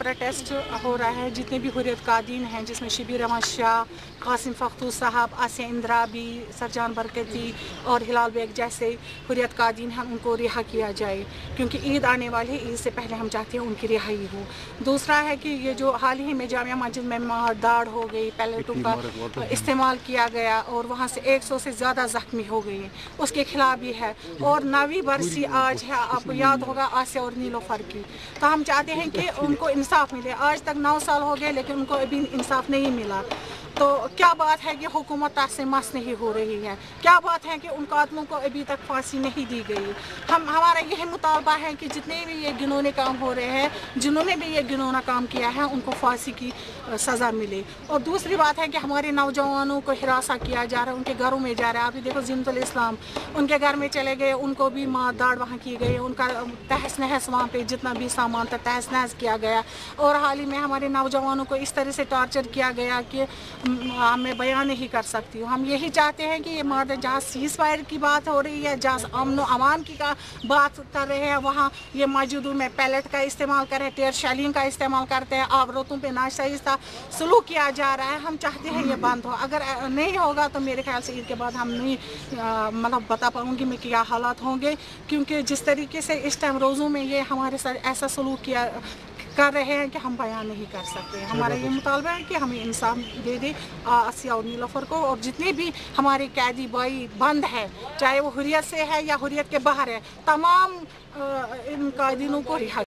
Protest हो रहा है, जितने भी हुर्रियत कादीन हैं, जिसमें शबीर अहमद शाह, कासिम फख्तू साहब, आसिया इंद्राबी, सरजान बरकती और हिलाल बेग जैसे हुर्रियत कादीन हैं, उनको रिहा किया जाए, क्योंकि ईद आने वाली है। ईद से पहले हम चाहते हैं उनकी रिहाई हो। दूसरा है कि ये जो हाल ही में जामिया मस्जिद में मार दाड़ हो गई, पैलेटों का इस्तेमाल किया गया और वहाँ से 100 से ज़्यादा ज़ख्मी हो गए, उसके खिलाफ भी है। और 9वीं बरसी आज है, आपको याद होगा आसिया और नीलोफर की। तो हम चाहते हैं कि उनको इंसाफ मिले। आज तक 9 साल हो गए लेकिन उनको अभी इंसाफ नहीं मिला। तो क्या बात है कि हुकूमत से मस नहीं हो रही है? क्या बात है कि उन कातलों को अभी तक फांसी नहीं दी गई? हमारा यह मुतालबा है कि जितने भी ये घिनौने काम हो रहे हैं, जिन्होंने भी ये घिनौना काम किया है, उनको फांसी की सज़ा मिले। और दूसरी बात है कि हमारे नौजवानों को हिरासा किया जा रहा है, उनके घरों में जा रहा है। अभी देखो ज़िनतुल इस्लाम, उनके घर में चले गए, उनको भी मार दाड़ वहाँ की गई, उनका तहस नहस वहाँ पे जितना भी सामान था तहस नहस किया गया। और हाल ही में हमारे नौजवानों को इस तरह से टॉर्चर किया गया कि मैं बयान नहीं कर सकती हूँ। हम यही चाहते हैं कि ये मर्द जहाँ सीज़ फायर की बात हो रही है, जहाँ अमन अमान की का बात कर रहे हैं, वहाँ ये मौजूदों में पैलेट का इस्तेमाल कर रहे हैं, टेयर शेलिंग का इस्तेमाल करते हैं, आबरूतों पे नाशाइस्ता सलूक किया जा रहा है। हम चाहते हैं ये बंद हो। अगर नहीं होगा तो मेरे ख्याल से ईद के बाद हम नहीं मतलब बता पाऊँगी मैं क्या हालात होंगे, क्योंकि जिस तरीके से इस टाइम रोज़ों में ये हमारे साथ ऐसा सलूक किया कर रहे हैं कि हम बयान नहीं कर सकते। हमारा ये मुतालबा है कि हमें इंसाफ दे दे आसिया और नीलोफर को, और जितने भी हमारे कैदी भाई बंद है, चाहे वो हुर्रियत से है या हुर्रियत के बाहर है, तमाम इन कायदीनों को रिहा